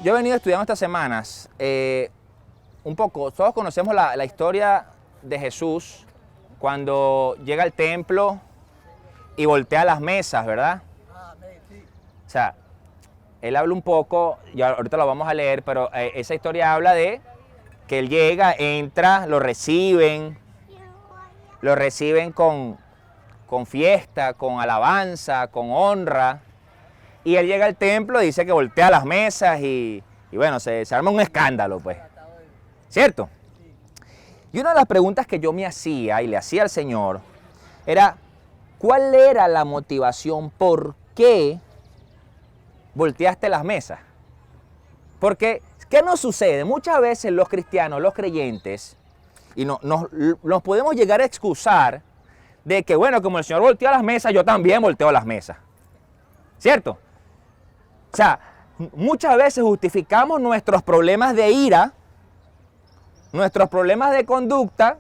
Yo he venido estudiando estas semanas un poco, todos conocemos la historia de Jesús cuando llega al templo y voltea las mesas, ¿verdad? O sea, él habla un poco, y ahorita lo vamos a leer, pero esa historia habla de que él llega, entra, lo reciben con fiesta, con alabanza, con honra. Y él llega al templo, dice que voltea las mesas y bueno, se arma un escándalo, pues. ¿Cierto? Y una de las preguntas que yo me hacía y le hacía al Señor era, ¿cuál era la motivación? ¿Por qué volteaste las mesas? Porque, ¿qué nos sucede? Muchas veces los cristianos, los creyentes, y nos podemos llegar a excusar de que, bueno, como el Señor volteó las mesas, yo también volteo las mesas. ¿Cierto? O sea, muchas veces justificamos nuestros problemas de ira, nuestros problemas de conducta,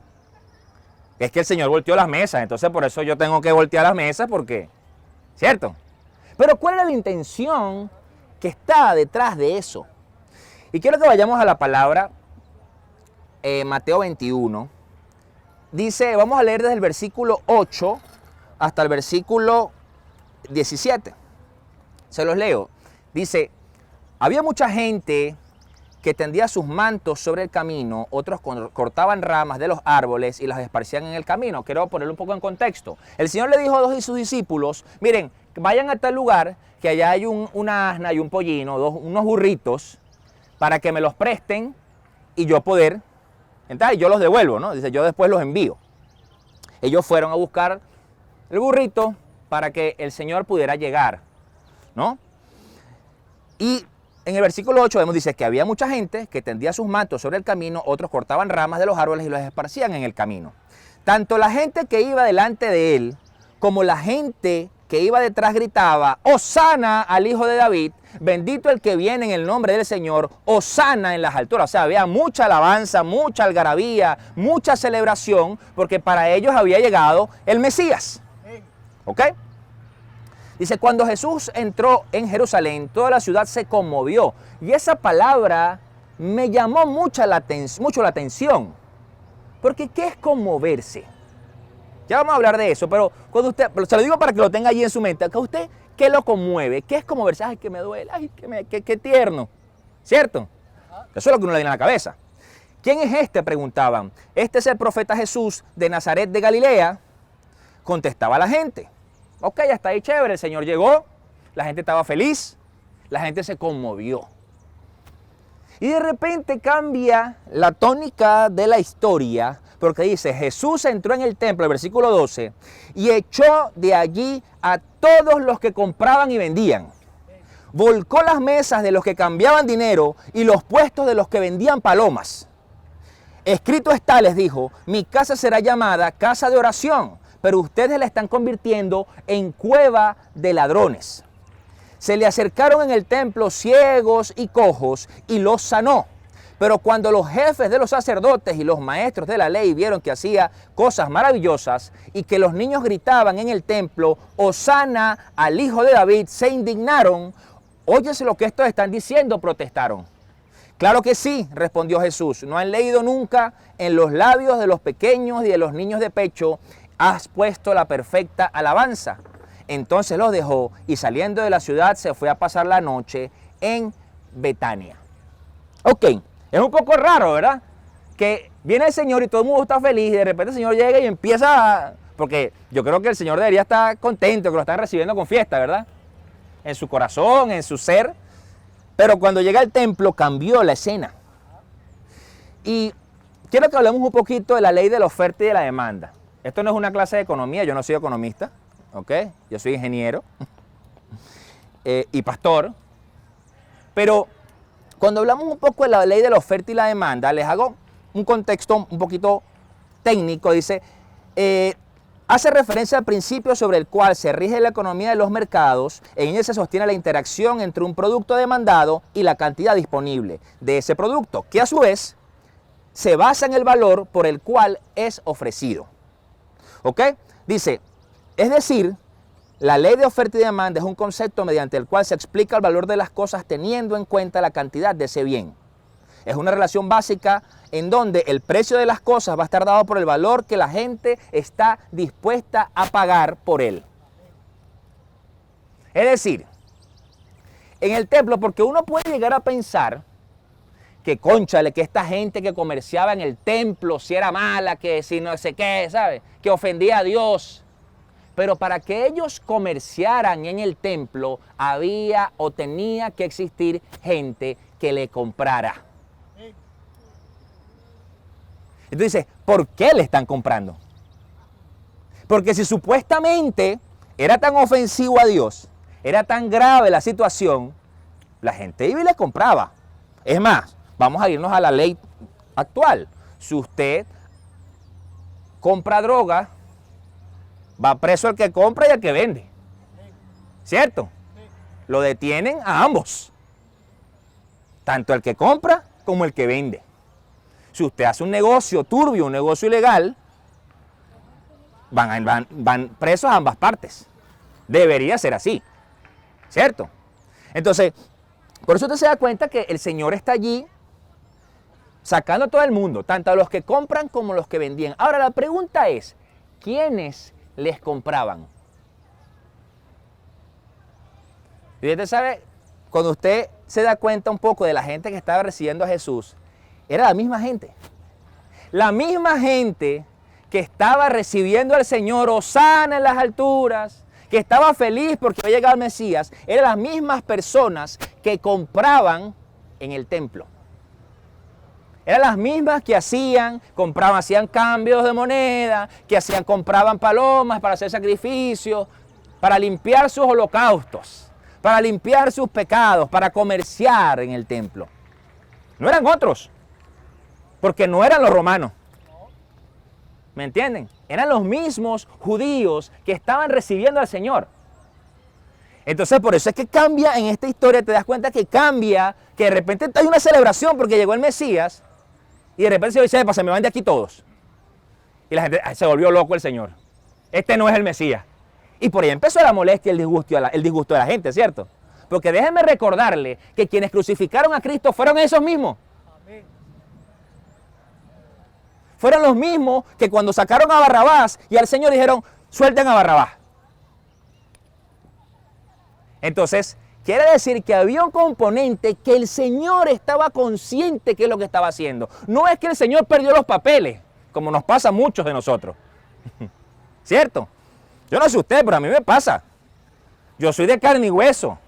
que es que el Señor volteó las mesas, entonces por eso yo tengo que voltear las mesas porque, ¿cierto? Pero ¿cuál era la intención que está detrás de eso? Y quiero que vayamos a la palabra Mateo 21. Dice, vamos a leer desde el versículo 8 hasta el versículo 17. Se los leo. Dice, había mucha gente que tendía sus mantos sobre el camino, otros cortaban ramas de los árboles y las esparcían en el camino. Quiero ponerlo un poco en contexto. El Señor le dijo a dos de sus discípulos, miren, vayan a tal lugar que allá hay una asna y un pollino, unos burritos, para que me los presten y yo poder, entonces yo los devuelvo, ¿no? Dice, yo después los envío. Ellos fueron a buscar el burrito para que el Señor pudiera llegar, ¿no? Y en el versículo 8 vemos, dice que había mucha gente que tendía sus mantos sobre el camino, otros cortaban ramas de los árboles y los esparcían en el camino. Tanto la gente que iba delante de él, como la gente que iba detrás gritaba, Hosana al Hijo de David, bendito el que viene en el nombre del Señor, Hosana en las alturas. O sea, había mucha alabanza, mucha algarabía, mucha celebración, porque para ellos había llegado el Mesías. ¿Ok? Dice, cuando Jesús entró en Jerusalén, toda la ciudad se conmovió. Y esa palabra me llamó mucho la atención. Porque ¿qué es conmoverse? Ya vamos a hablar de eso, pero cuando usted, se lo digo para que lo tenga allí en su mente, que usted, ¿qué lo conmueve? ¿Qué es conmoverse? Ay, que me duele, ay, qué tierno. ¿Cierto? Eso es lo que uno le viene a la cabeza. ¿Quién es este? Preguntaban. Este es el profeta Jesús de Nazaret de Galilea. Contestaba la gente. Ok, hasta ahí chévere, el Señor llegó, la gente estaba feliz, la gente se conmovió. Y de repente cambia la tónica de la historia, porque dice, Jesús entró en el templo, el versículo 12, y echó de allí a todos los que compraban y vendían. Volcó las mesas de los que cambiaban dinero y los puestos de los que vendían palomas. Escrito está, les dijo, mi casa será llamada casa de oración, pero ustedes la están convirtiendo en cueva de ladrones. Se le acercaron en el templo ciegos y cojos y los sanó. Pero cuando los jefes de los sacerdotes y los maestros de la ley vieron que hacía cosas maravillosas y que los niños gritaban en el templo, Hosana al Hijo de David, se indignaron. Óyese lo que estos están diciendo, protestaron. Claro que sí, respondió Jesús. ¿No han leído nunca en los labios de los pequeños y de los niños de pecho has puesto la perfecta alabanza? Entonces los dejó y saliendo de la ciudad se fue a pasar la noche en Betania. Ok, es un poco raro, ¿verdad? Que viene el Señor y todo el mundo está feliz y de repente el Señor llega y empieza porque yo creo que el Señor debería estar contento, que lo están recibiendo con fiesta, ¿verdad? En su corazón, en su ser. Pero cuando llega al templo cambió la escena. Y quiero que hablemos un poquito de la ley de la oferta y de la demanda. Esto no es una clase de economía, yo no soy economista, ¿ok? Yo soy ingeniero y pastor. Pero cuando hablamos un poco de la ley de la oferta y la demanda, les hago un contexto un poquito técnico. Dice, hace referencia al principio sobre el cual se rige la economía de los mercados. En ella se sostiene la interacción entre un producto demandado y la cantidad disponible de ese producto, que a su vez se basa en el valor por el cual es ofrecido. ¿Ok? Dice, es decir, La ley de oferta y demanda es un concepto mediante el cual se explica el valor de las cosas teniendo en cuenta la cantidad de ese bien. Es una relación básica en donde el precio de las cosas va a estar dado por el valor que la gente está dispuesta a pagar por él. Es decir, en el templo, porque uno puede llegar a pensar que, cónchale, que esta gente que comerciaba en el templo, si era mala, que si no sé qué, ¿sabe? Que ofendía a Dios. Pero para que ellos comerciaran en el templo, había o tenía que existir gente que le comprara. Entonces, ¿por qué le están comprando? Porque si supuestamente era tan ofensivo a Dios, era tan grave la situación, la gente iba y le compraba. Es más, vamos a irnos a la ley actual. Si usted compra droga, va preso el que compra y el que vende. ¿Cierto? Lo detienen a ambos. Tanto el que compra como el que vende. Si usted hace un negocio turbio, un negocio ilegal, van presos a ambas partes. Debería ser así. ¿Cierto? Entonces, por eso usted se da cuenta que el Señor está allí sacando a todo el mundo, tanto a los que compran como a los que vendían. Ahora la pregunta es, ¿quiénes les compraban? Y usted sabe, cuando usted se da cuenta un poco de la gente que estaba recibiendo a Jesús, era la misma gente. La misma gente que estaba recibiendo al Señor, hosana en las alturas, que estaba feliz porque había llegado el Mesías, eran las mismas personas que compraban en el templo. Eran las mismas que hacían cambios de moneda, compraban palomas para hacer sacrificios, para limpiar sus holocaustos, para limpiar sus pecados, para comerciar en el templo. No eran otros, porque no eran los romanos. ¿Me entienden? Eran los mismos judíos que estaban recibiendo al Señor. Entonces, por eso es que cambia en esta historia, te das cuenta que cambia, que de repente hay una celebración porque llegó el Mesías, y de repente se dice, se me van de aquí todos. Y la gente, se volvió loco el Señor. Este no es el Mesías. Y por ahí empezó la molestia, el disgusto de la gente, ¿cierto? Porque déjenme recordarle que quienes crucificaron a Cristo fueron esos mismos. Amén. Fueron los mismos que cuando sacaron a Barrabás y al Señor dijeron, suelten a Barrabás. Entonces, quiere decir que había un componente que el Señor estaba consciente que es lo que estaba haciendo. No es que el Señor perdió los papeles, como nos pasa a muchos de nosotros. ¿Cierto? Yo no sé usted, pero a mí me pasa. Yo soy de carne y hueso.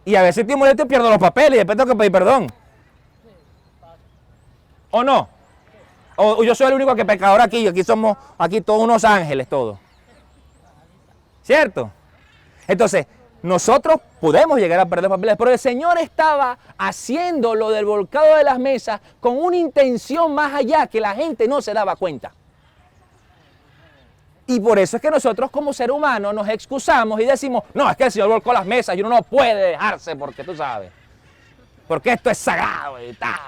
Y a veces estoy molesto y pierdo los papeles y después tengo que pedir perdón. ¿O no? O yo soy el único que pecador aquí, aquí todos unos ángeles todos. ¿Cierto? Entonces, nosotros podemos llegar a perder papeles, pero el Señor estaba haciendo lo del volcado de las mesas con una intención más allá que la gente no se daba cuenta. Y por eso es que nosotros como ser humano nos excusamos y decimos, no, es que el Señor volcó las mesas y uno no puede dejarse porque tú sabes, porque esto es sagrado y tal.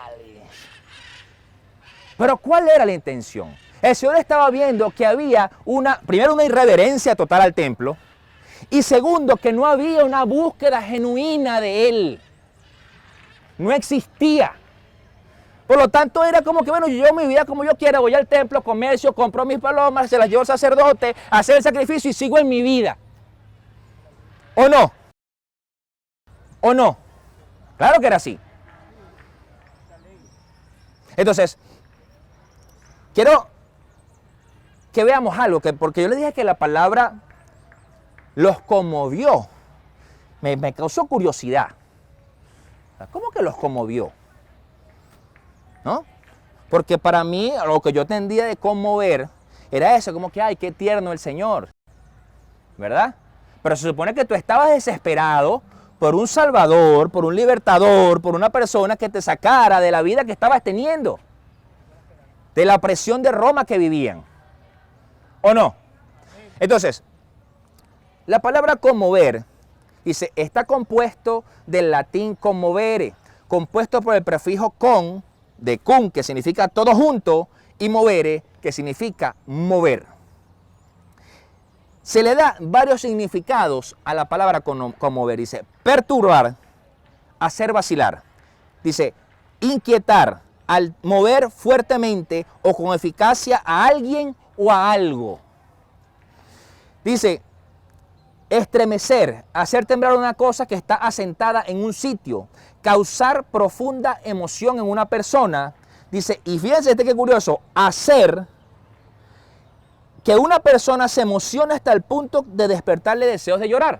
Pero ¿cuál era la intención? El Señor estaba viendo que había primero una irreverencia total al templo, y segundo, que no había una búsqueda genuina de Él. No existía. Por lo tanto, era como que, bueno, yo mi vida como yo quiera, voy al templo, comercio, compro mis palomas, se las llevo al sacerdote, a hacer el sacrificio y sigo en mi vida. ¿O no? ¿O no? Claro que era así. Entonces, quiero que veamos algo, porque yo le dije que la palabra los conmovió. Me causó curiosidad. ¿Cómo que los conmovió? ¿No? Porque para mí lo que yo entendía de conmover era eso, como que, ay, qué tierno el Señor. ¿Verdad? Pero se supone que tú estabas desesperado por un Salvador, por un libertador, por una persona que te sacara de la vida que estabas teniendo. De la presión de Roma que vivían. ¿O no? Entonces, la palabra conmover, dice, está compuesto del latín conmovere, compuesto por el prefijo con, de cum, que significa todo junto, y movere, que significa mover. se le da varios significados a la palabra conmover. Dice, perturbar, hacer vacilar. Dice, inquietar, al mover fuertemente o con eficacia a alguien o a algo. Dice, estremecer, hacer temblar una cosa que está asentada en un sitio, causar profunda emoción en una persona. Dice, y fíjense qué curioso, hacer que una persona se emocione hasta el punto de despertarle deseos de llorar.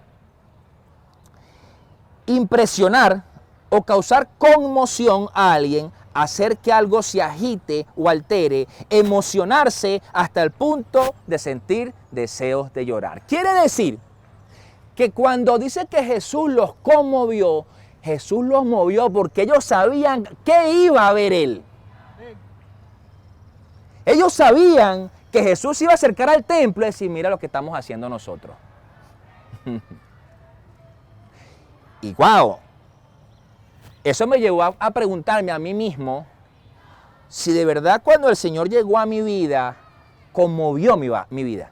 Impresionar o causar conmoción a alguien, hacer que algo se agite o altere, emocionarse hasta el punto de sentir deseos de llorar. Quiere decir que cuando dice que Jesús los conmovió, Jesús los movió porque ellos sabían qué iba a ver él. Ellos sabían que Jesús iba a acercar al templo y decir, mira lo que estamos haciendo nosotros. Y wow, eso me llevó a preguntarme a mí mismo si de verdad cuando el Señor llegó a mi vida, conmovió mi vida.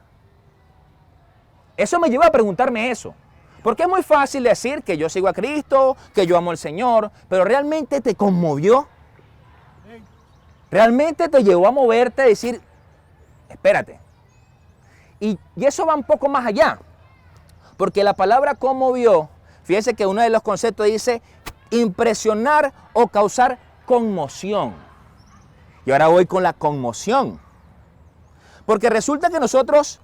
Eso me llevó a preguntarme eso. Porque es muy fácil decir que yo sigo a Cristo, que yo amo al Señor, pero ¿realmente te conmovió? ¿Realmente te llevó a moverte a decir, espérate? Y eso va un poco más allá. Porque la palabra conmovió, fíjense que uno de los conceptos dice impresionar o causar conmoción. Y ahora voy con la conmoción. Porque resulta que nosotros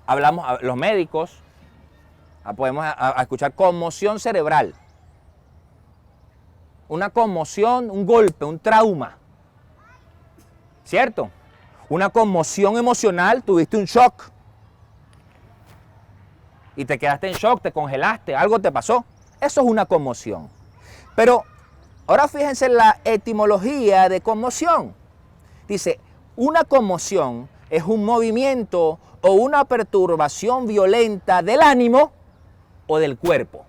hablamos, los médicos, podemos escuchar conmoción cerebral. Una conmoción, un golpe, un trauma. ¿Cierto? Una conmoción emocional, tuviste un shock. Y te quedaste en shock, te congelaste, algo te pasó. Eso es una conmoción. Pero ahora fíjense en la etimología de conmoción. Dice, una conmoción es un movimiento o una perturbación violenta del ánimo o del cuerpo.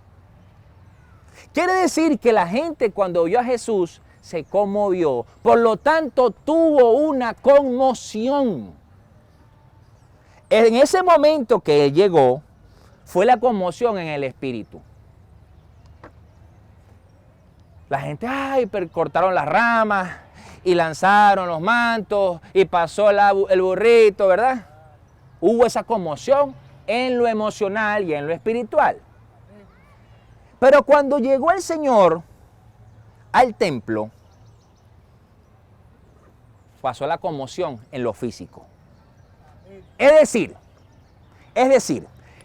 Quiere decir que la gente cuando vio a Jesús se conmovió, por lo tanto tuvo una conmoción. En ese momento que él llegó, fue la conmoción en el espíritu. La gente, cortaron las ramas y lanzaron los mantos y pasó el burrito, ¿verdad? Hubo esa conmoción en lo emocional y en lo espiritual. Pero cuando llegó el Señor al templo, pasó la conmoción en lo físico. Es decir,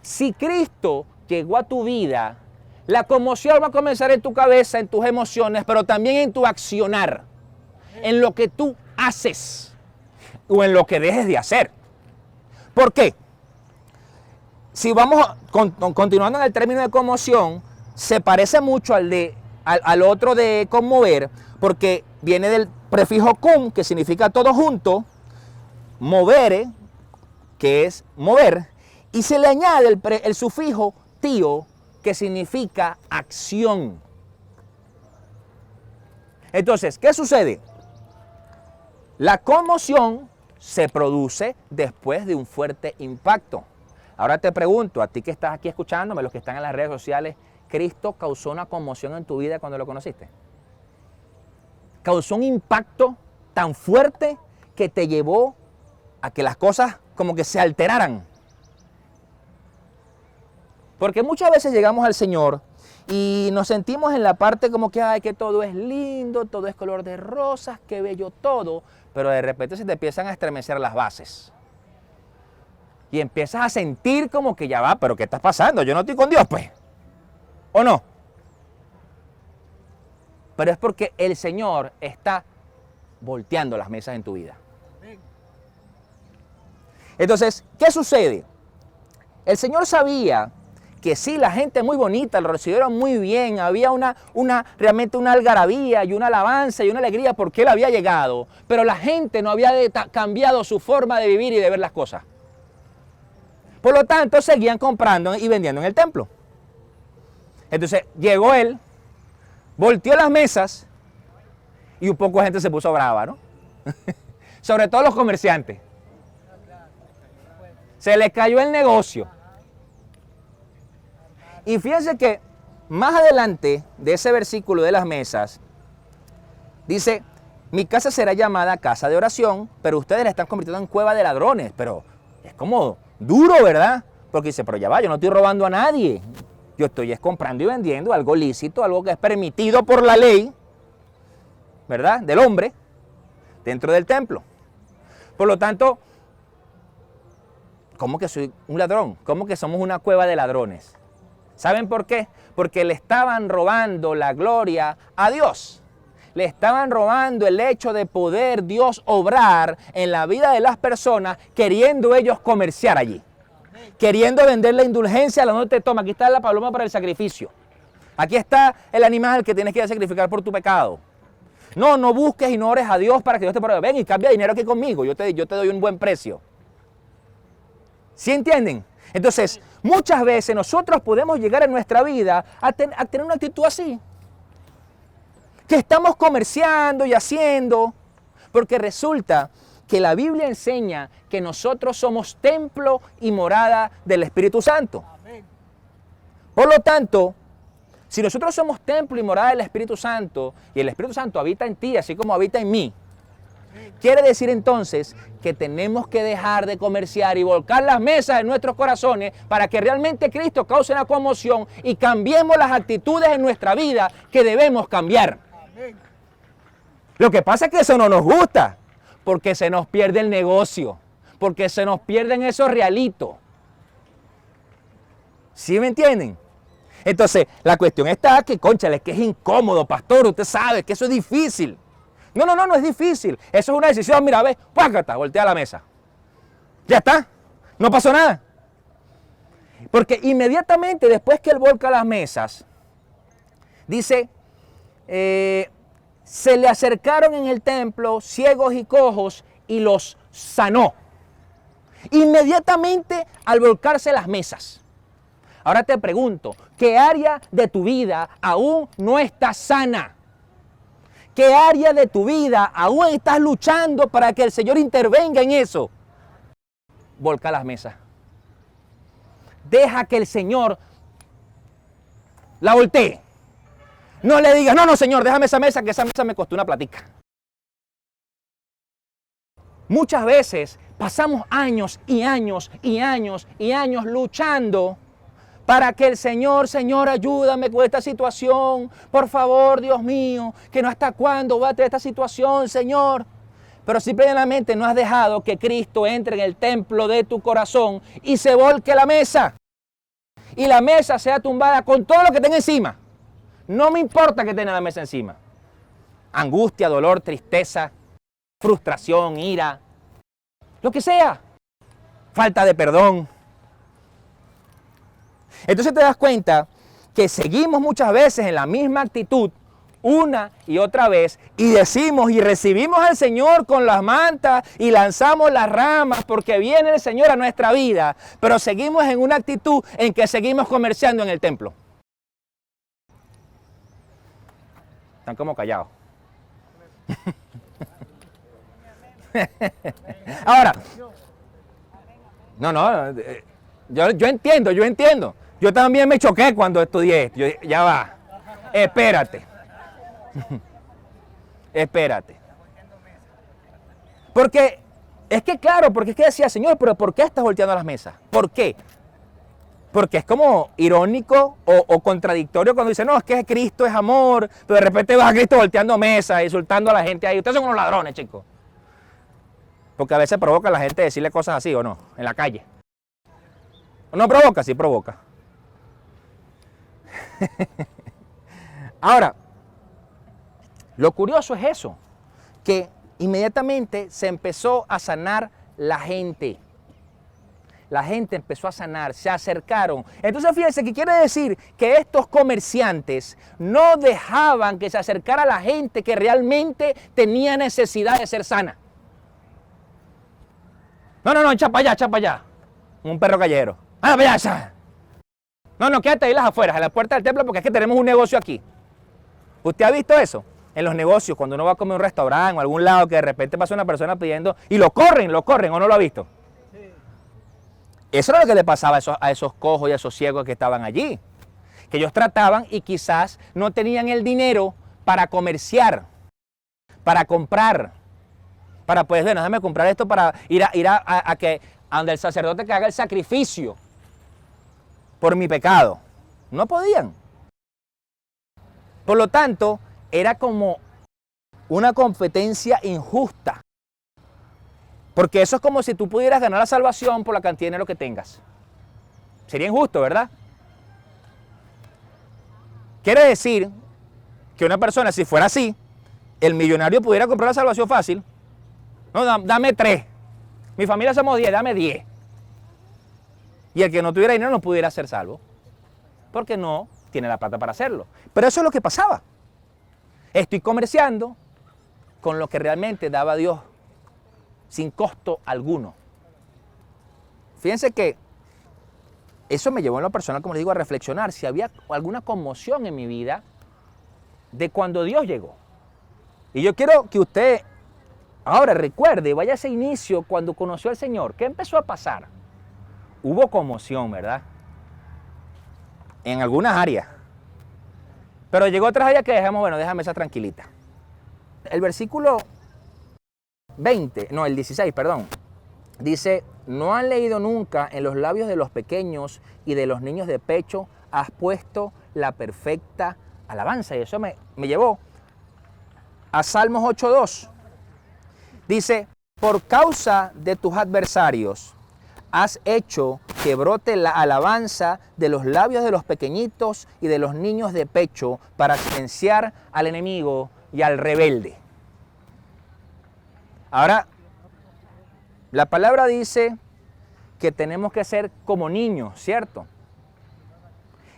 si Cristo llegó a tu vida, la conmoción va a comenzar en tu cabeza, en tus emociones, pero también en tu accionar, en lo que tú haces o en lo que dejes de hacer. ¿Por qué? Si vamos continuando en el término de conmoción, se parece mucho al otro de conmover, porque viene del prefijo cum, que significa todo junto, movere, que es mover, y se le añade el sufijo tío, que significa acción. Entonces, ¿qué sucede? La conmoción se produce después de un fuerte impacto. Ahora te pregunto, a ti que estás aquí escuchándome, los que están en las redes sociales, ¿Cristo causó una conmoción en tu vida cuando lo conociste? ¿Causó un impacto tan fuerte que te llevó a que las cosas como que se alteraran? Porque muchas veces llegamos al Señor y nos sentimos en la parte como que, que todo es lindo, todo es color de rosas, qué bello todo, pero de repente se te empiezan a estremecer las bases. Y empiezas a sentir como que ya va, pero ¿qué está pasando? Yo no estoy con Dios, pues. ¿O no? Pero es porque el Señor está volteando las mesas en tu vida. Entonces, ¿qué sucede? El Señor sabía que sí, la gente muy bonita, lo recibieron muy bien, había realmente una algarabía y una alabanza y una alegría porque Él había llegado, pero la gente no había cambiado su forma de vivir y de ver las cosas. Por lo tanto, seguían comprando y vendiendo en el templo. Entonces, llegó Él, volteó las mesas y un poco de gente se puso brava, ¿no? Sobre todo los comerciantes. Se les cayó el negocio. Y fíjense que más adelante de ese versículo de las mesas, dice, mi casa será llamada casa de oración, pero ustedes la están convirtiendo en cueva de ladrones. Pero es como duro, ¿verdad? Porque dice, pero ya va, yo no estoy robando a nadie. Yo estoy comprando y vendiendo algo lícito, algo que es permitido por la ley, ¿verdad? Del hombre, dentro del templo. Por lo tanto, ¿cómo que soy un ladrón? ¿Cómo que somos una cueva de ladrones? ¿Saben por qué? Porque le estaban robando la gloria a Dios. Le estaban robando el hecho de poder Dios obrar en la vida de las personas, queriendo ellos comerciar allí. Queriendo vender la indulgencia, la no te toma. Aquí está la paloma para el sacrificio. Aquí está el animal que tienes que ir a sacrificar por tu pecado. No, no busques y no ores a Dios para que Dios te provea. Ven y cambia dinero aquí conmigo. Yo te doy un buen precio. ¿Sí entienden? Entonces, muchas veces nosotros podemos llegar en nuestra vida a tener una actitud así. Que estamos comerciando y haciendo, porque resulta que la Biblia enseña que nosotros somos templo y morada del Espíritu Santo. Por lo tanto, si nosotros somos templo y morada del Espíritu Santo, y el Espíritu Santo habita en ti, así como habita en mí, quiere decir entonces que tenemos que dejar de comerciar y volcar las mesas en nuestros corazones para que realmente Cristo cause una conmoción y cambiemos las actitudes en nuestra vida que debemos cambiar. Lo que pasa es que eso no nos gusta, porque se nos pierde el negocio, porque se nos pierden esos realitos. ¿Sí me entienden? Entonces, la cuestión está que, cónchale, que es incómodo, pastor, usted sabe que eso es difícil. No es difícil. Eso es una decisión, mira, ve, págata, voltea la mesa. Ya está, no pasó nada. Porque inmediatamente después que él volca las mesas, dice, se le acercaron en el templo ciegos y cojos y los sanó. Inmediatamente al volcarse las mesas. Ahora te pregunto, ¿qué área de tu vida aún no está sana? ¿Qué área de tu vida aún estás luchando para que el Señor intervenga en eso? Volca las mesas. Deja que el Señor la voltee. No le digas, no, Señor, déjame esa mesa, que esa mesa me costó una platica. Muchas veces pasamos años y años y años y años luchando para que el Señor, ayúdame con esta situación. Por favor, Dios mío, que no hasta cuándo va a tener esta situación, Señor. Pero simplemente no has dejado que Cristo entre en el templo de tu corazón y se volque la mesa. Y la mesa sea tumbada con todo lo que tenga encima. No me importa que tenga la mesa encima. Angustia, dolor, tristeza, frustración, ira, lo que sea. Falta de perdón. Entonces te das cuenta que seguimos muchas veces en la misma actitud una y otra vez y decimos y recibimos al Señor con las mantas y lanzamos las ramas porque viene el Señor a nuestra vida, pero seguimos en una actitud en que seguimos comerciando en el templo. Están como callados. Ahora, yo entiendo. Yo también me choqué cuando estudié esto. Ya va, espérate. Espérate. Porque es que claro, porque es que decía, Señor, pero ¿por qué estás volteando las mesas? ¿Por qué? Porque es como irónico o contradictorio cuando dice, no, es que Cristo es amor, pero de repente vas a Cristo volteando mesas, insultando a la gente ahí. Ustedes son unos ladrones, chicos. Porque a veces provoca a la gente decirle cosas así, ¿o no? En la calle. ¿No provoca? Sí provoca. Ahora, lo curioso es eso, que inmediatamente se empezó a sanar la gente. La gente empezó a sanar, se acercaron. Entonces fíjense que quiere decir que estos comerciantes no dejaban que se acercara la gente que realmente tenía necesidad de ser sana. No, echa para allá. Un perro callejero. ¡Ah, para allá! No, quédate ahí las afueras, a la puerta del templo, porque es que tenemos un negocio aquí. ¿Usted ha visto eso? En los negocios, cuando uno va a comer a un restaurante o a algún lado, que de repente pasa una persona pidiendo, y lo corren, ¿o no lo ha visto? Sí. Eso era lo que le pasaba a esos cojos y a esos ciegos que estaban allí. Que ellos trataban y quizás no tenían el dinero para comerciar, para comprar, para pues, bueno, déjame comprar esto para ir a donde el sacerdote que haga el sacrificio por mi pecado. No podían. Por lo tanto, era como una competencia injusta. Porque eso es como si tú pudieras ganar la salvación por la cantidad de dinero que tengas. Sería injusto, ¿verdad? Quiere decir que una persona, si fuera así, el millonario pudiera comprar la salvación fácil. No, dame 3. Mi familia somos 10, dame 10. Y el que no tuviera dinero no pudiera ser salvo. Porque no tiene la plata para hacerlo. Pero eso es lo que pasaba. Estoy comerciando con lo que realmente daba Dios sin costo alguno. Fíjense que eso me llevó en lo personal, como les digo, a reflexionar si había alguna conmoción en mi vida de cuando Dios llegó. Y yo quiero que usted ahora recuerde, vaya a ese inicio cuando conoció al Señor. ¿Qué empezó a pasar? Hubo conmoción, ¿verdad? En algunas áreas. Pero llegó otras áreas que déjame esa tranquilita. El versículo 16, dice, ¿no han leído nunca en los labios de los pequeños y de los niños de pecho has puesto la perfecta alabanza? Y eso me llevó a Salmos 8:2. Dice, por causa de tus adversarios has hecho que brote la alabanza de los labios de los pequeñitos y de los niños de pecho para silenciar al enemigo y al rebelde. Ahora, la palabra dice que tenemos que ser como niños, ¿cierto?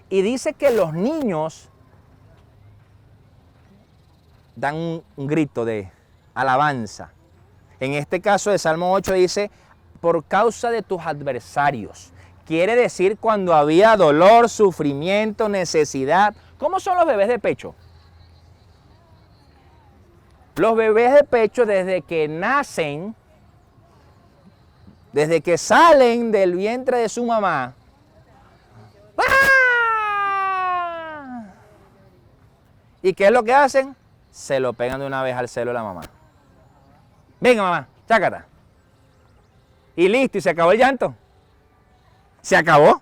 Y dice que los niños dan un grito de alabanza. En este caso de Salmo 8 dice, por causa de tus adversarios. Quiere decir cuando había dolor, sufrimiento, necesidad. ¿Cómo son los bebés de pecho? Los bebés de pecho desde que nacen, desde que salen del vientre de su mamá, ¡ah! ¿Y qué es lo que hacen? Se lo pegan de una vez al celo de la mamá. Venga mamá, chácata. Y listo, y se acabó el llanto. Se acabó.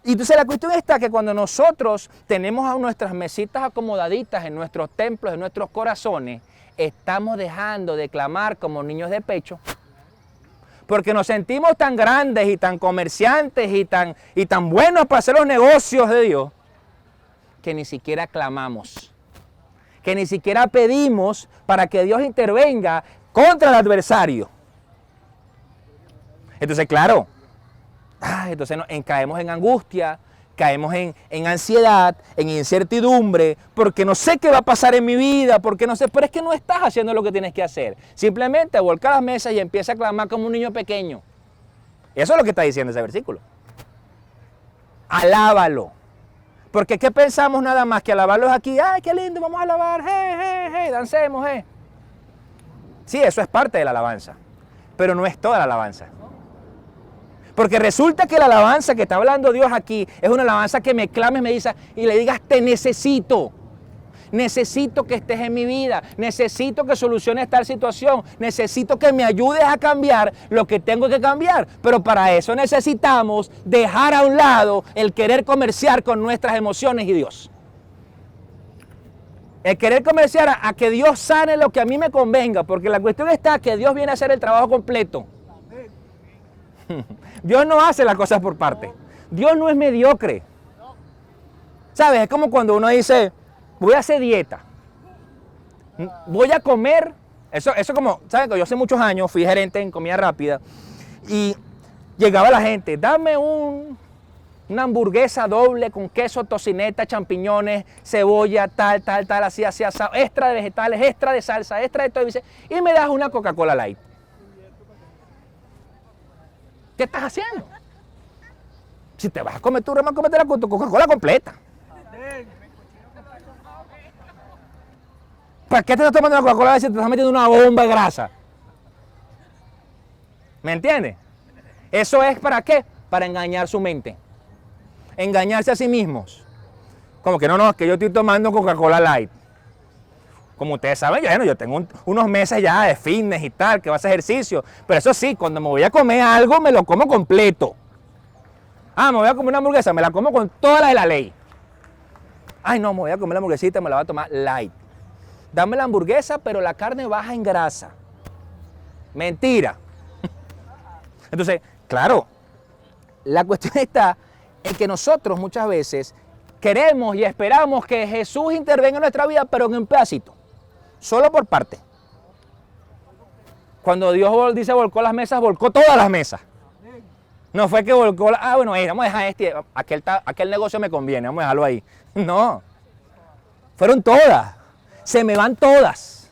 Y entonces la cuestión está que cuando nosotros tenemos a nuestras mesitas acomodaditas en nuestros templos, en nuestros corazones, estamos dejando de clamar como niños de pecho. Porque nos sentimos tan grandes y tan comerciantes y tan buenos para hacer los negocios de Dios, que ni siquiera clamamos. Que ni siquiera pedimos para que Dios intervenga contra el adversario. Entonces, claro, entonces caemos en angustia, caemos en ansiedad, en incertidumbre, porque no sé qué va a pasar en mi vida, porque no sé, pero es que no estás haciendo lo que tienes que hacer. Simplemente volca las mesas y empieza a clamar como un niño pequeño. Eso es lo que está diciendo ese versículo. Alábalo. Porque ¿qué pensamos nada más que alabarlo es aquí? ¡Ay, qué lindo! Vamos a alabar, dancemos, Sí, eso es parte de la alabanza, pero no es toda la alabanza. Porque resulta que la alabanza que está hablando Dios aquí es una alabanza que me clames, me dice y le digas, te necesito. Necesito que estés en mi vida. Necesito que soluciones tal situación. Necesito que me ayudes a cambiar lo que tengo que cambiar. Pero para eso necesitamos dejar a un lado el querer comerciar con nuestras emociones y Dios. El querer comerciar a que Dios sane lo que a mí me convenga. Porque la cuestión está que Dios viene a hacer el trabajo completo. Dios no hace las cosas por parte. Dios no es mediocre. ¿Sabes? Es como cuando uno dice, voy a hacer dieta. Voy a comer. Eso como, ¿saben? Yo hace muchos años fui gerente en comida rápida. Y llegaba la gente, dame una hamburguesa doble con queso, tocineta, champiñones, cebolla, tal, así, asado, extra de vegetales, extra de salsa, extra de todo. Y me das una Coca-Cola Light. ¿Qué estás haciendo? Si te vas a comer tu rema, cómetela con tu Coca-Cola completa. ¿Para qué te estás tomando la Coca-Cola si te estás metiendo una bomba de grasa? ¿Me entiendes? ¿Eso es para qué? Para engañar su mente. Engañarse a sí mismos. Como que no, es que yo estoy tomando Coca-Cola Light. Como ustedes saben, bueno, yo tengo unos meses ya de fitness y tal, que vas a hacer ejercicio. Pero eso sí, cuando me voy a comer algo, me lo como completo. Ah, me voy a comer una hamburguesa, me la como con todas las de la ley. Ay, no, me voy a comer la hamburguesita, me la voy a tomar light. Dame la hamburguesa, pero la carne baja en grasa. Mentira. Entonces, claro, la cuestión está en que nosotros muchas veces queremos y esperamos que Jesús intervenga en nuestra vida, pero en un pedacito, solo por parte. Cuando Dios dice volcó las mesas, volcó todas las mesas. No fue que volcó, bueno, vamos a dejar aquel negocio me conviene, vamos a dejarlo ahí. No, fueron todas, se me van todas.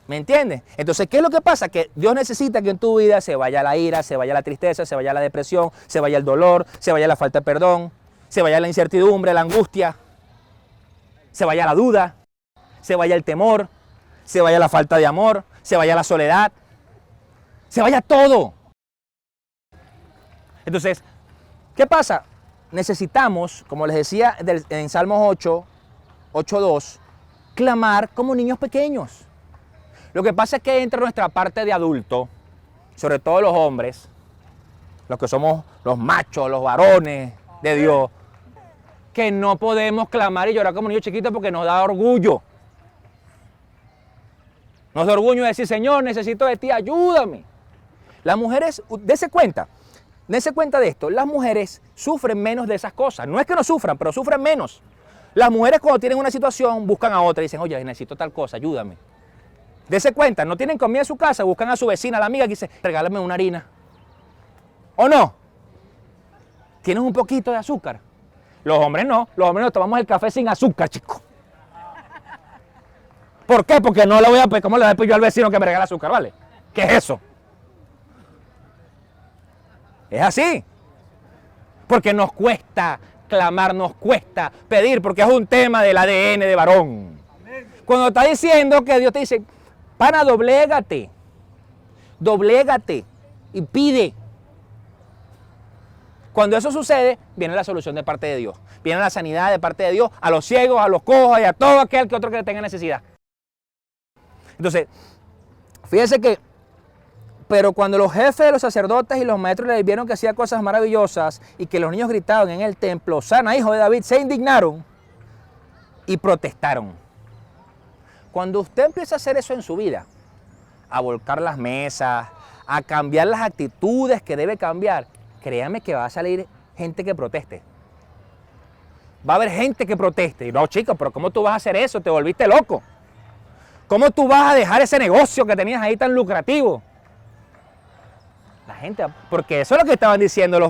¿Me entiendes? Entonces, ¿qué es lo que pasa? Que Dios necesita que en tu vida se vaya la ira, se vaya la tristeza, se vaya la depresión, se vaya el dolor, se vaya la falta de perdón, se vaya la incertidumbre, la angustia, se vaya la duda, se vaya el temor, se vaya la falta de amor, se vaya la soledad, se vaya todo. Entonces, ¿qué pasa? Necesitamos, como les decía en Salmos 8:2, clamar como niños pequeños. Lo que pasa es que entra nuestra parte de adulto, sobre todo los hombres, los que somos los machos, los varones de Dios, que no podemos clamar y llorar como niños chiquitos porque nos da orgullo. Nos da orgullo decir, Señor, necesito de ti, ayúdame. Las mujeres, dése cuenta de esto, las mujeres sufren menos de esas cosas. No es que no sufran, pero sufren menos. Las mujeres cuando tienen una situación buscan a otra y dicen, oye, necesito tal cosa, ayúdame. Dese cuenta, no tienen comida en su casa, buscan a su vecina, a la amiga que dice, regálame una harina. ¿O no? ¿Tienes un poquito de azúcar? Los hombres no, los hombres nos tomamos el café sin azúcar, chicos. ¿Por qué? Porque no le voy a pedir, ¿cómo le voy a pedir yo al vecino que me regale azúcar, vale? ¿Qué es eso? Es así. Porque nos cuesta clamar, nos cuesta pedir, porque es un tema del ADN de varón. Cuando está diciendo que Dios te dice, pana, doblégate y pide. Cuando eso sucede, viene la solución de parte de Dios. Viene la sanidad de parte de Dios a los ciegos, a los cojos y a todo aquel que otro que tenga necesidad. Entonces, fíjense que, pero cuando los jefes de los sacerdotes y los maestros le vieron que hacía cosas maravillosas y que los niños gritaban en el templo, Hosana, hijo de David, se indignaron y protestaron. Cuando usted empieza a hacer eso en su vida, a volcar las mesas, a cambiar las actitudes que debe cambiar, créame que va a salir gente que proteste. Va a haber gente que proteste. Y no, chicos, pero ¿cómo tú vas a hacer eso? Te volviste loco. ¿Cómo tú vas a dejar ese negocio que tenías ahí tan lucrativo? La gente, porque eso es lo que estaban diciendo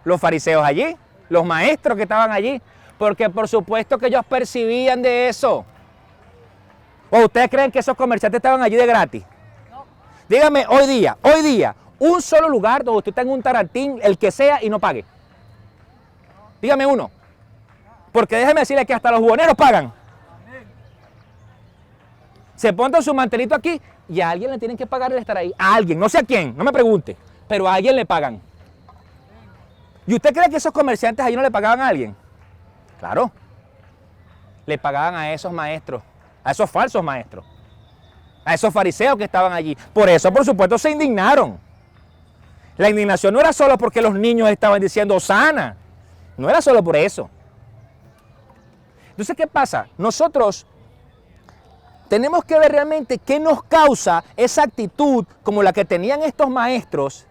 los fariseos allí, los maestros que estaban allí, porque por supuesto que ellos percibían de eso. ¿O ustedes creen que esos comerciantes estaban allí de gratis? No. Dígame, hoy día, un solo lugar donde usted tenga un tarantín, el que sea, y no pague. Dígame uno. Porque déjeme decirle que hasta los buhoneros pagan. Se ponen su mantelito aquí y a alguien le tienen que pagar el estar ahí. A alguien, no sé a quién, no me pregunte, pero a alguien le pagan. ¿Y usted cree que esos comerciantes allí no le pagaban a alguien? Claro. Le pagaban a esos maestros, a esos falsos maestros, a esos fariseos que estaban allí. Por eso, por supuesto, se indignaron. La indignación no era solo porque los niños estaban diciendo Hosana. No era solo por eso. Entonces, ¿qué pasa? Nosotros tenemos que ver realmente qué nos causa esa actitud como la que tenían estos maestros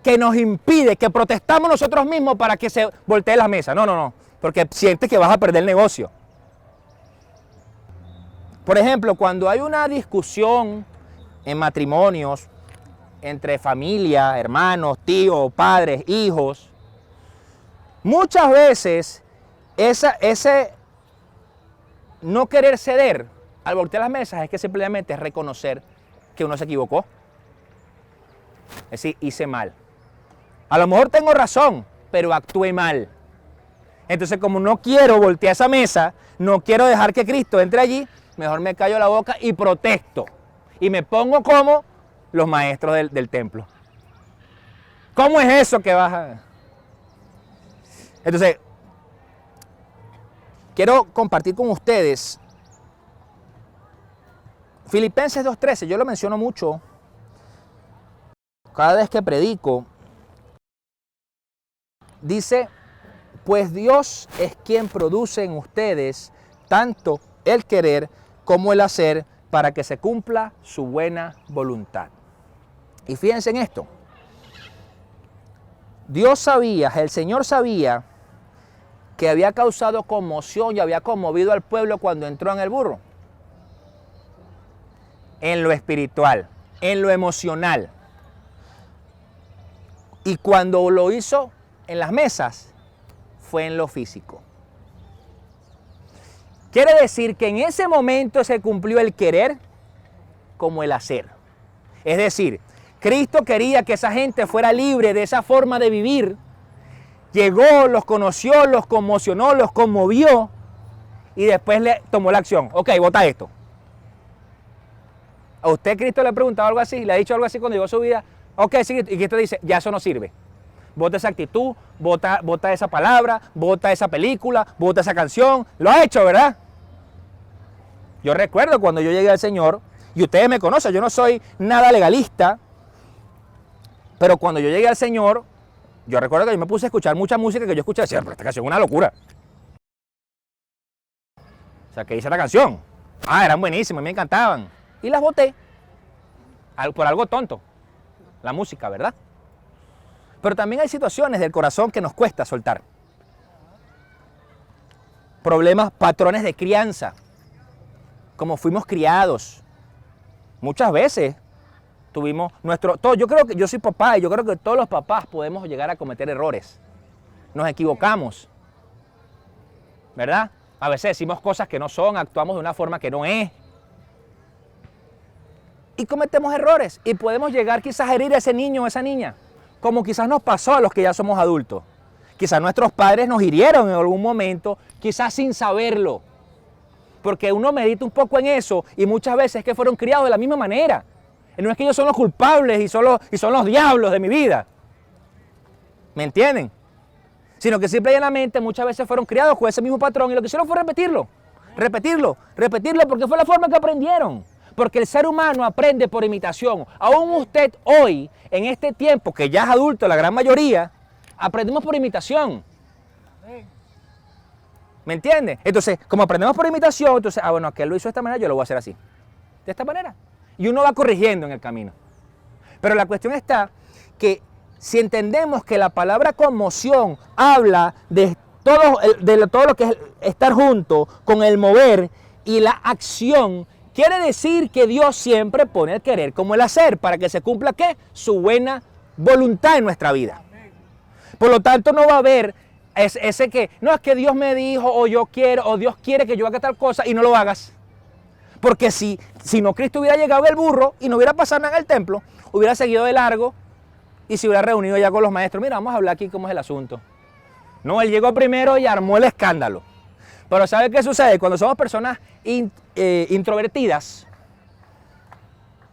que nos impide, que protestamos nosotros mismos para que se voltee la mesa. No, porque sientes que vas a perder el negocio. Por ejemplo, cuando hay una discusión en matrimonios entre familia, hermanos, tíos, padres, hijos, muchas veces ese no querer ceder al voltear las mesas es que simplemente es reconocer que uno se equivocó. Es decir, hice mal. A lo mejor tengo razón, pero actué mal. Entonces, como no quiero voltear esa mesa, no quiero dejar que Cristo entre allí, mejor me callo la boca y protesto. Y me pongo como los maestros del templo. ¿Cómo es eso que vas a...? Entonces, quiero compartir con ustedes Filipenses 2:13. Yo lo menciono mucho cada vez que predico. Dice, pues Dios es quien produce en ustedes tanto el querer como el hacer para que se cumpla su buena voluntad. Y fíjense en esto. Dios sabía, el Señor sabía que había causado conmoción y había conmovido al pueblo cuando entró en el burro. En lo espiritual, en lo emocional. Y cuando lo hizo en las mesas, fue en lo físico. Quiere decir que en ese momento se cumplió el querer como el hacer. Es decir, Cristo quería que esa gente fuera libre de esa forma de vivir. Llegó, los conoció, los conmocionó, los conmovió y después le tomó la acción. Ok, vota esto. ¿A usted Cristo le ha preguntado algo así? ¿Le ha dicho algo así cuando llegó a su vida? Ok, sí, y Cristo dice, ya eso no sirve. Vota esa actitud, vota esa palabra, vota esa película, vota esa canción. Lo ha hecho, ¿verdad? Yo recuerdo cuando yo llegué al Señor, y ustedes me conocen, yo no soy nada legalista, pero cuando yo llegué al Señor, yo recuerdo que yo me puse a escuchar mucha música que yo escuché y decía, pero esta canción es una locura. O sea, ¿qué dice la canción? Ah, eran buenísimas, me encantaban. Y las boté por algo tonto, la música, ¿verdad? Pero también hay situaciones del corazón que nos cuesta soltar. Problemas, patrones de crianza, como fuimos criados. Muchas veces tuvimos yo creo que yo soy papá y yo creo que todos los papás podemos llegar a cometer errores. Nos equivocamos, ¿verdad? A veces decimos cosas que no son, actuamos de una forma que no es. Y cometemos errores y podemos llegar quizás a herir a ese niño o esa niña, como quizás nos pasó a los que ya somos adultos. Quizás nuestros padres nos hirieron en algún momento, quizás sin saberlo. Porque uno medita un poco en eso y muchas veces es que fueron criados de la misma manera. Y no es que ellos son los culpables y son los diablos de mi vida. ¿Me entienden? Sino que simple y llanamente muchas veces fueron criados con ese mismo patrón y lo que hicieron fue repetirlo porque fue la forma que aprendieron. Porque el ser humano aprende por imitación. Aún usted hoy, en este tiempo, que ya es adulto, la gran mayoría, aprendemos por imitación. ¿Me entiende? Entonces, como aprendemos por imitación, entonces, bueno, aquel lo hizo de esta manera, yo lo voy a hacer así. De esta manera. Y uno va corrigiendo en el camino. Pero la cuestión está que si entendemos que la palabra conmoción habla de todo lo que es estar junto con el mover y la acción, quiere decir que Dios siempre pone el querer como el hacer para que se cumpla ¿qué? Su buena voluntad en nuestra vida. Por lo tanto, no va a haber ese que, no es que Dios me dijo o yo quiero o Dios quiere que yo haga tal cosa y no lo hagas. Porque si no Cristo hubiera llegado el burro y no hubiera pasado nada en el templo, hubiera seguido de largo y se hubiera reunido ya con los maestros. Mira, vamos a hablar aquí cómo es el asunto. No, él llegó primero y armó el escándalo. Pero ¿sabe qué sucede? Cuando somos personas introvertidas,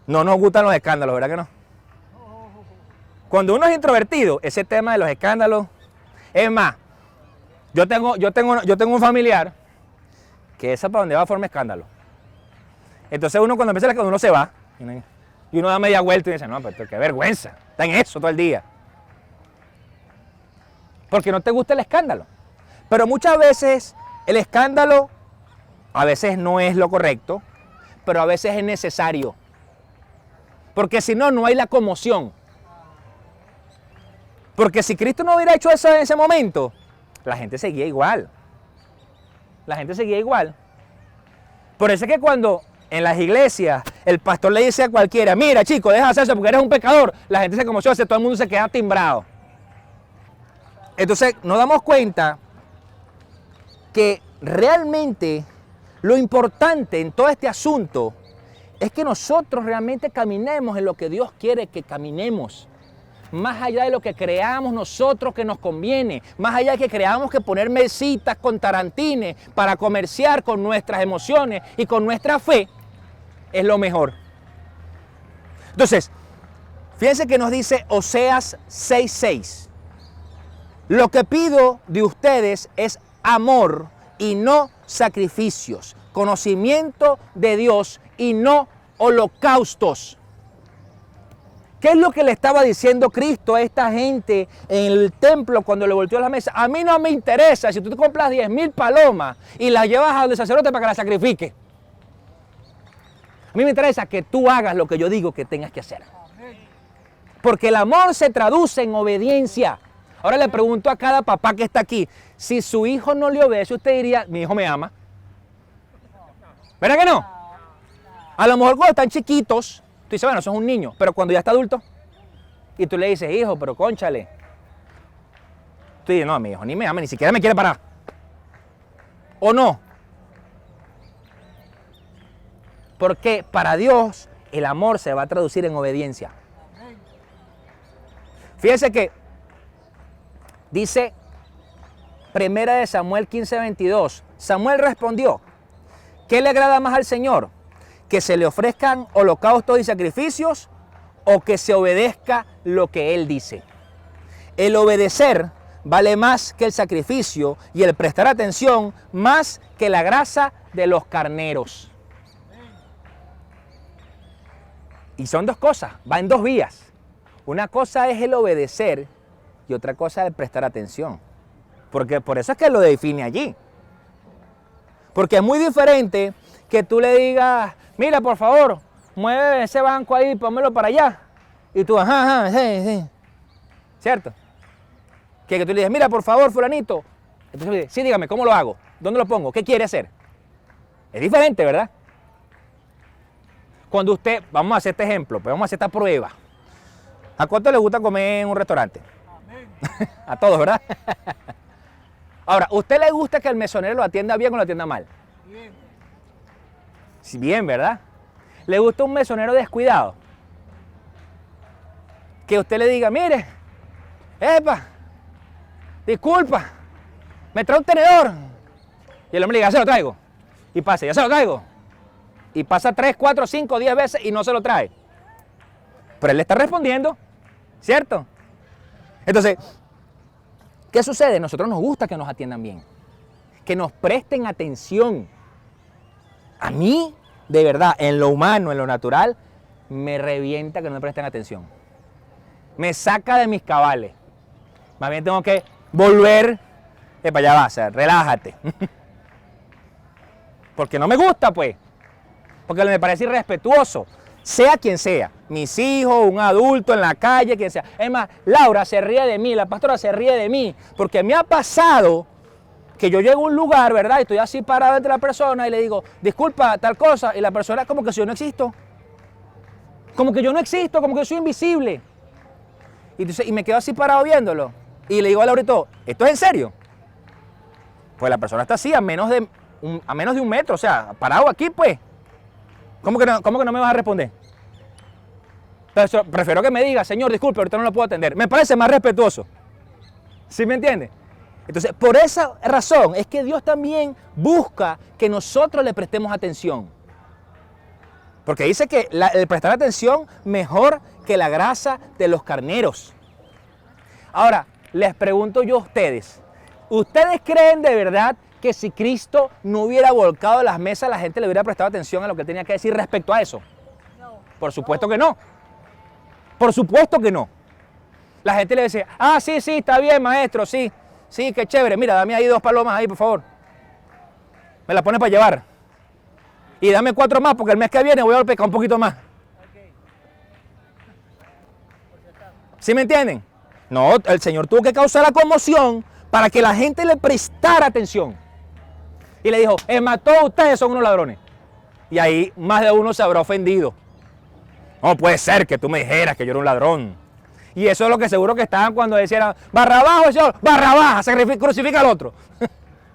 no nos gustan los escándalos, ¿verdad que no? Cuando uno es introvertido, ese tema de los escándalos, es más, yo tengo un familiar que esa para donde va forma escándalo. Entonces uno cuando empieza uno se va y uno da media vuelta y dice, no, pero qué vergüenza, está en eso todo el día. Porque no te gusta el escándalo. Pero muchas veces el escándalo a veces no es lo correcto, pero a veces es necesario. Porque si no, no hay la conmoción. Porque si Cristo no hubiera hecho eso en ese momento, la gente seguía igual. La gente seguía igual. Por eso es que cuando en las iglesias el pastor le dice a cualquiera, mira chico, deja de hacer eso porque eres un pecador, la gente se conmociona, todo el mundo se queda timbrado. Entonces nos damos cuenta que realmente lo importante en todo este asunto es que nosotros realmente caminemos en lo que Dios quiere que caminemos. Más allá de lo que creamos nosotros que nos conviene, más allá de que creamos que poner mesitas con tarantines para comerciar con nuestras emociones y con nuestra fe, es lo mejor. Entonces, Fíjense que nos dice Oseas 6:6. Lo que pido de ustedes es amor y no sacrificios, conocimiento de Dios y no holocaustos. ¿Qué es lo que le estaba diciendo Cristo a esta gente en el templo cuando le volteó la mesa? A mí no me interesa si tú te compras 10,000 palomas y las llevas al sacerdote para que las sacrifique. A mí me interesa que tú hagas lo que yo digo que tengas que hacer. Porque el amor se traduce en obediencia. Ahora le pregunto a cada papá que está aquí, si su hijo no le obedece, usted diría, mi hijo me ama. ¿Verdad que no? A lo mejor cuando están chiquitos, tú dices, bueno, eso es un niño, pero cuando ya está adulto, y tú le dices, hijo, pero cónchale. Tú dices, no, mi hijo ni me ama, ni siquiera me quiere parar. ¿O no? Porque para Dios el amor se va a traducir en obediencia. Fíjense que dice 1 Samuel 15:22. Samuel respondió, ¿qué le agrada más al Señor? ¿Que se le ofrezcan holocaustos y sacrificios o que se obedezca lo que Él dice? El obedecer vale más que el sacrificio y el prestar atención más que la grasa de los carneros. Y son dos cosas, va en dos vías. Una cosa es el obedecer y otra cosa es el prestar atención. Porque por eso es que lo define allí. Porque es muy diferente que tú le digas, mira, por favor, mueve ese banco ahí, pónmelo para allá. Y tú, ajá, sí. ¿Cierto? Que tú le digas, mira, por favor, fulanito. Entonces le dices, sí, dígame, ¿cómo lo hago? ¿Dónde lo pongo? ¿Qué quiere hacer? Es diferente, ¿verdad? Cuando usted, vamos a hacer este ejemplo, pues vamos a hacer esta prueba. ¿A cuánto le gusta comer en un restaurante? Amén. A todos, ¿verdad? Ahora, ¿usted le gusta que el mesonero lo atienda bien o lo atienda mal? Bien. Sí, bien, ¿verdad? ¿Le gusta un mesonero descuidado? Que usted le diga, mire, epa, disculpa, me trae un tenedor. Y el hombre le diga, ya se lo traigo. Y pase, ya se lo traigo. Y pasa 3, 4, 5, 10 veces y no se lo trae. Pero él le está respondiendo, ¿cierto? Entonces, ¿qué sucede? A nosotros nos gusta que nos atiendan bien, que nos presten atención. A mí, de verdad, en lo humano, en lo natural, me revienta que no me presten atención. Me saca de mis cabales. Más bien tengo que volver, para allá va, o sea, relájate. Porque no me gusta, pues. Porque me parece irrespetuoso. Sea quien sea, mis hijos, un adulto en la calle, quien sea. Es más, Laura se ríe de mí, la pastora se ríe de mí, porque me ha pasado que yo llego a un lugar, ¿verdad? Y estoy así parado entre la persona y le digo, disculpa, tal cosa, y la persona es como que si yo no existo. Como que yo no existo, como que yo soy invisible. Y, entonces, me quedo así parado viéndolo. Y le digo a Laurita, ¿esto es en serio? Pues la persona está así, a menos de un metro, o sea, parado aquí, pues. ¿Cómo que no me vas a responder? Entonces, prefiero que me diga, señor, disculpe, ahorita no lo puedo atender. Me parece más respetuoso. ¿Sí me entiende? Entonces, por esa razón es que Dios también busca que nosotros le prestemos atención. Porque dice que el prestar atención mejor que la grasa de los carneros. Ahora, les pregunto yo a ustedes, ¿ustedes creen de verdad que si Cristo no hubiera volcado las mesas, la gente le hubiera prestado atención a lo que tenía que decir respecto a eso? No. Por supuesto que no. Por supuesto que no. La gente le decía, ah, sí, está bien, maestro, sí, qué chévere, mira, dame ahí 2 palomas ahí, por favor. Me las pones para llevar. Y dame 4 más, porque el mes que viene voy a pescar un poquito más. ¿Sí me entienden? No, el Señor tuvo que causar la conmoción para que la gente le prestara atención. Y le dijo, todos ustedes son unos ladrones. Y ahí más de uno se habrá ofendido. No puede ser que tú me dijeras que yo era un ladrón. Y eso es lo que seguro que estaban cuando decían, Barrabás, Señor, Barrabás, crucifica al otro.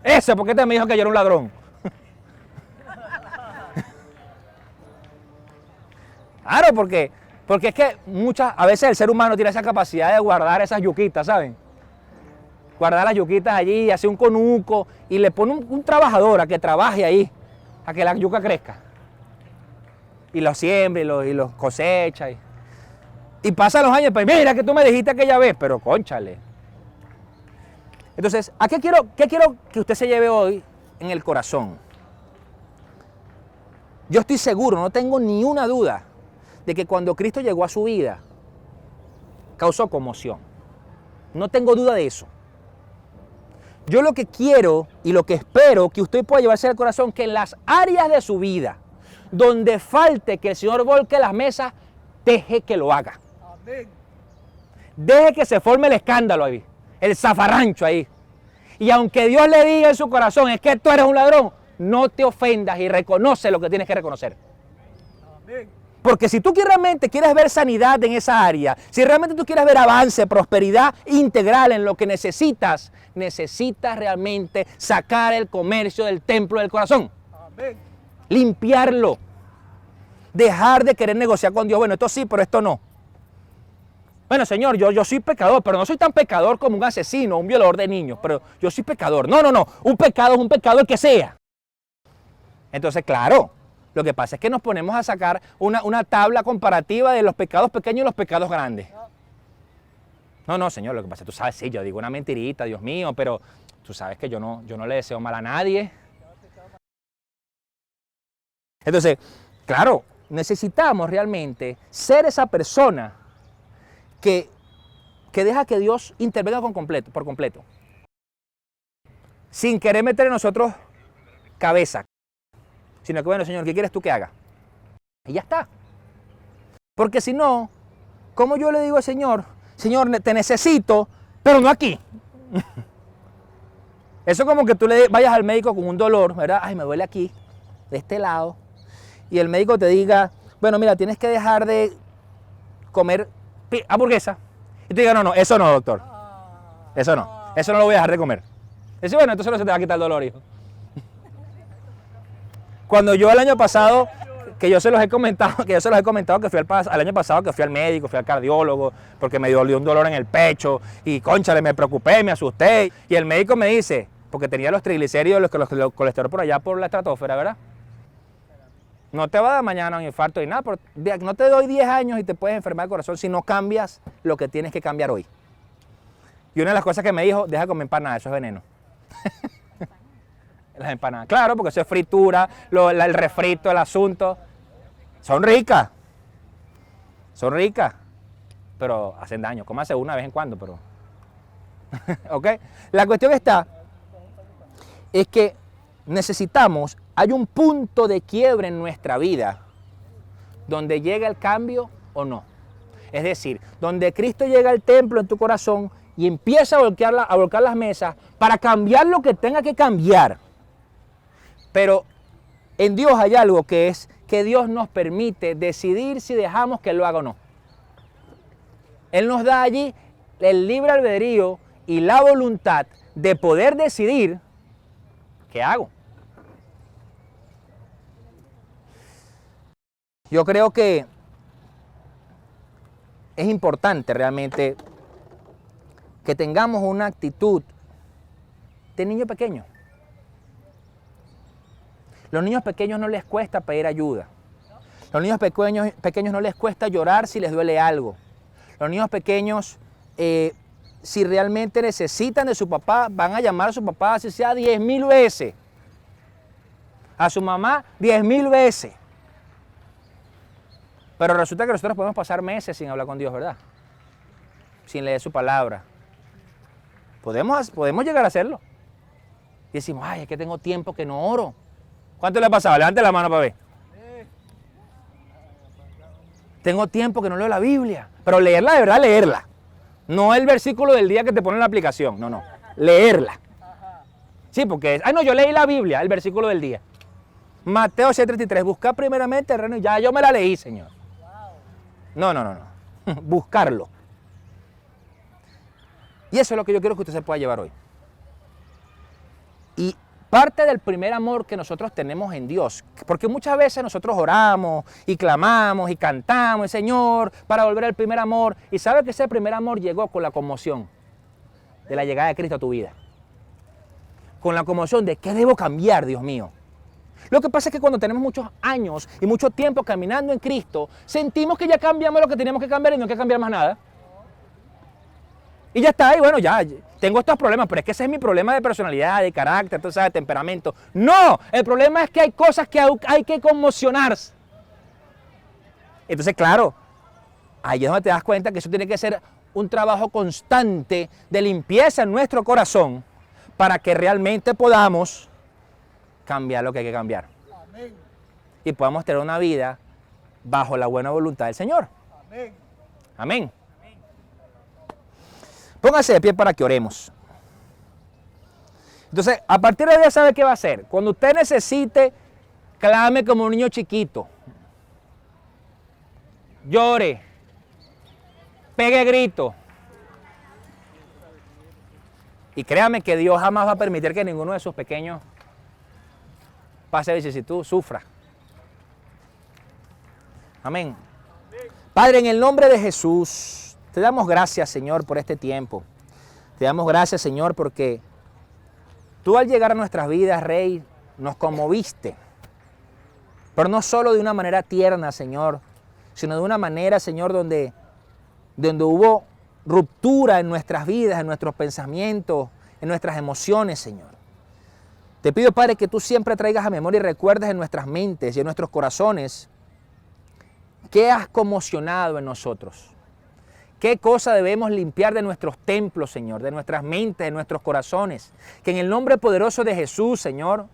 Eso, ¿por qué te me dijo que yo era un ladrón? Claro, porque es que a veces el ser humano tiene esa capacidad de guardar esas yuquitas, ¿saben? Guardar las yuquitas allí, hacer un conuco y le pone un trabajador a que trabaje ahí, a que la yuca crezca. Y los siembre y los cosecha. Y pasan los años, pues mira que tú me dijiste aquella vez, pero cónchale. Entonces, ¿a qué quiero que usted se lleve hoy en el corazón? Yo estoy seguro, no tengo ni una duda, de que cuando Cristo llegó a su vida, causó conmoción. No tengo duda de eso. Yo lo que quiero y lo que espero que usted pueda llevarse al corazón, que en las áreas de su vida, donde falte que el Señor volque las mesas, deje que lo haga. Amén. Deje que se forme el escándalo ahí, el zafarrancho ahí. Y aunque Dios le diga en su corazón, es que tú eres un ladrón, no te ofendas y reconoce lo que tienes que reconocer. Amén. Porque si tú realmente quieres ver sanidad en esa área, si realmente tú quieres ver avance, prosperidad integral en lo que necesitas realmente sacar el comercio del templo del corazón. Amén. Limpiarlo. Dejar de querer negociar con Dios. Bueno, esto sí, pero esto no. Bueno, Señor, yo soy pecador, pero no soy tan pecador como un asesino, un violador de niños, pero yo soy pecador. No. Un pecado es un pecado el que sea. Entonces, claro, lo que pasa es que nos ponemos a sacar una tabla comparativa de los pecados pequeños y los pecados grandes. No, Señor, lo que pasa es que tú sabes, sí, yo digo una mentirita, Dios mío, pero tú sabes que yo no le deseo mal a nadie. Entonces, claro, necesitamos realmente ser esa persona que deja que Dios intervenga por completo. Sin querer meter en nosotros cabeza. Sino que, bueno, Señor, ¿qué quieres tú que haga? Y ya está. Porque si no, ¿cómo yo le digo al Señor, Señor, te necesito, pero no aquí? Eso como que tú le vayas al médico con un dolor, ¿verdad? Ay, me duele aquí, de este lado. Y el médico te diga, bueno, mira, tienes que dejar de comer hamburguesa. Y te diga, no, eso no, doctor. Eso no lo voy a dejar de comer. Dice, bueno, entonces no se te va a quitar el dolor, hijo. Cuando yo el año pasado, que yo se los he comentado que fui al año pasado que fui al médico, fui al cardiólogo, porque me dolió un dolor en el pecho, y cónchale, me preocupé, me asusté, y el médico me dice, porque tenía los triglicéridos, los colesterol por allá por la estratosfera, ¿verdad? No te va a dar mañana un infarto ni nada, pero no te doy 10 años y te puedes enfermar el corazón si no cambias lo que tienes que cambiar hoy. Y una de las cosas que me dijo, deja de comer empanadas, eso es veneno. Las empanadas, claro, porque eso es fritura, el refrito, el asunto. Son ricas, pero hacen daño. Cómase una vez en cuando, pero... ¿Ok? La cuestión es que necesitamos, hay un punto de quiebre en nuestra vida donde llega el cambio o no. Es decir, donde Cristo llega al templo en tu corazón y empieza a volcar las mesas para cambiar lo que tenga que cambiar. Pero en Dios hay algo que es que Dios nos permite decidir si dejamos que Él lo haga o no. Él nos da allí el libre albedrío y la voluntad de poder decidir qué hago. Yo creo que es importante realmente que tengamos una actitud de niño pequeño. Los niños pequeños no les cuesta pedir ayuda. Los niños pequeños no les cuesta llorar si les duele algo. Los niños pequeños, si realmente necesitan de su papá, van a llamar a su papá, así sea 10.000 veces. A su mamá 10.000 veces. Pero resulta que nosotros podemos pasar meses sin hablar con Dios, ¿verdad? Sin leer su palabra. Podemos llegar a hacerlo. Y decimos, ay, es que tengo tiempo que no oro. ¿Cuánto le ha pasado? Levante la mano para ver. Tengo tiempo que no leo la Biblia. Pero leerla, de verdad, leerla. No el versículo del día que te pone en la aplicación. No. Leerla. Sí, porque no, yo leí la Biblia, el versículo del día. Mateo 7:33. Buscar primeramente el reino. Ya yo me la leí, Señor. No. Buscarlo. Y eso es lo que yo quiero que usted se pueda llevar hoy. Y parte del primer amor que nosotros tenemos en Dios, porque muchas veces nosotros oramos y clamamos y cantamos, Señor, para volver al primer amor, y sabe que ese primer amor llegó con la conmoción de la llegada de Cristo a tu vida, con la conmoción de ¿qué debo cambiar, Dios mío? Lo que pasa es que cuando tenemos muchos años y mucho tiempo caminando en Cristo, sentimos que ya cambiamos lo que teníamos que cambiar y no hay que cambiar más nada. Y ya está, y bueno, ya tengo estos problemas, pero es que ese es mi problema de personalidad, de carácter, tú sabes, de temperamento. No, el problema es que hay cosas que hay que conmocionarse. Entonces, claro, ahí es donde te das cuenta que eso tiene que ser un trabajo constante de limpieza en nuestro corazón para que realmente podamos cambiar lo que hay que cambiar. Amén. Y podamos tener una vida bajo la buena voluntad del Señor. Amén. Amén. Póngase de pie para que oremos. Entonces, a partir de ahí ya sabe qué va a hacer. Cuando usted necesite, clame como un niño chiquito. Llore. Pegue grito. Y créame que Dios jamás va a permitir que ninguno de sus pequeños pase vicisitud, sufra. Amén. Padre, en el nombre de Jesús, te damos gracias, Señor, por este tiempo. Te damos gracias, Señor, porque tú al llegar a nuestras vidas, Rey, nos conmoviste. Pero no solo de una manera tierna, Señor, sino de una manera, Señor, donde hubo ruptura en nuestras vidas, en nuestros pensamientos, en nuestras emociones, Señor. Te pido, Padre, que tú siempre traigas a memoria y recuerdes en nuestras mentes y en nuestros corazones qué has conmocionado en nosotros. ¿Qué cosa debemos limpiar de nuestros templos, Señor, de nuestras mentes, de nuestros corazones? Que en el nombre poderoso de Jesús, Señor,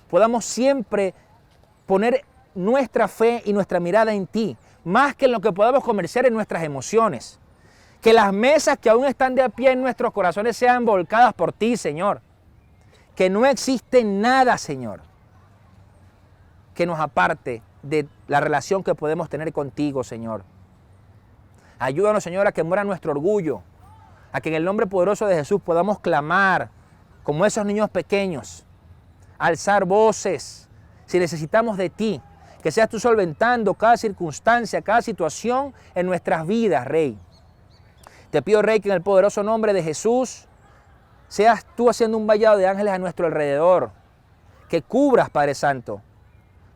podamos siempre poner nuestra fe y nuestra mirada en ti, más que en lo que podamos comerciar en nuestras emociones. Que las mesas que aún están de a pie en nuestros corazones sean volcadas por ti, Señor. Que no existe nada, Señor, que nos aparte de la relación que podemos tener contigo, Señor. Ayúdanos, Señor, a que muera nuestro orgullo, a que en el nombre poderoso de Jesús podamos clamar como esos niños pequeños, alzar voces, si necesitamos de ti, que seas tú solventando cada circunstancia, cada situación en nuestras vidas, Rey. Te pido, Rey, que en el poderoso nombre de Jesús seas tú haciendo un vallado de ángeles a nuestro alrededor, que cubras, Padre Santo,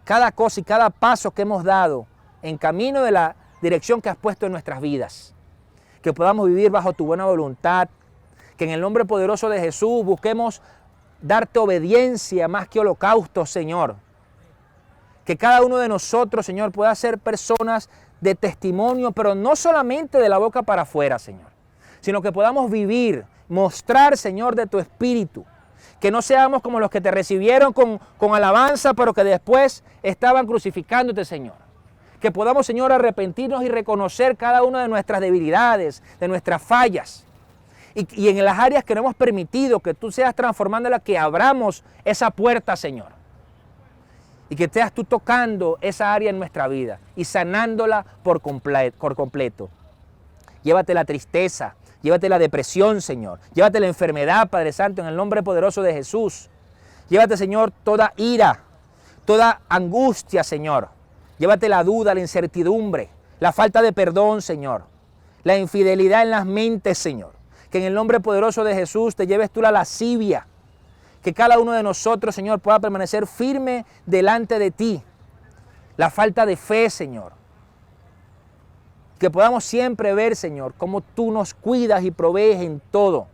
cada cosa y cada paso que hemos dado en camino de la dirección que has puesto en nuestras vidas. Que podamos vivir bajo tu buena voluntad, que en el nombre poderoso de Jesús busquemos darte obediencia más que holocausto, Señor. Que cada uno de nosotros, Señor, pueda ser personas de testimonio, pero no solamente de la boca para afuera, Señor, sino que podamos vivir, mostrar, Señor, de tu Espíritu. Que no seamos como los que te recibieron con alabanza, pero que después estaban crucificándote, Señor. Que podamos, Señor, arrepentirnos y reconocer cada una de nuestras debilidades, de nuestras fallas. Y en las áreas que no hemos permitido que tú seas transformándola, que abramos esa puerta, Señor. Y que seas tú tocando esa área en nuestra vida y sanándola por completo. Llévate la tristeza, llévate la depresión, Señor. Llévate la enfermedad, Padre Santo, en el nombre poderoso de Jesús. Llévate, Señor, toda ira, toda angustia, Señor. Llévate la duda, la incertidumbre, la falta de perdón, Señor. La infidelidad en las mentes, Señor. Que en el nombre poderoso de Jesús te lleves tú la lascivia. Que cada uno de nosotros, Señor, pueda permanecer firme delante de ti. La falta de fe, Señor. Que podamos siempre ver, Señor, cómo tú nos cuidas y provees en todo.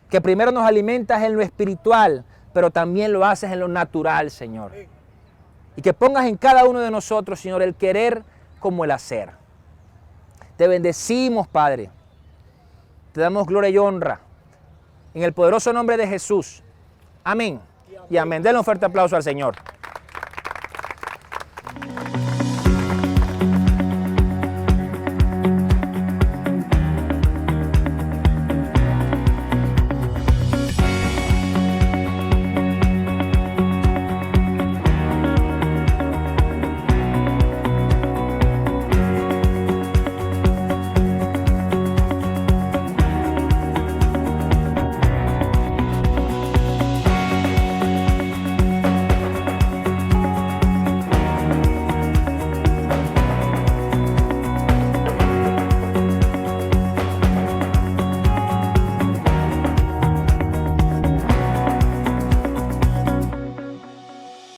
Que primero nos alimentas en lo espiritual, pero también lo haces en lo natural, Señor. Y que pongas en cada uno de nosotros, Señor, el querer como el hacer. Te bendecimos, Padre. Te damos gloria y honra. En el poderoso nombre de Jesús. Amén. Y amén. Denle un fuerte aplauso al Señor.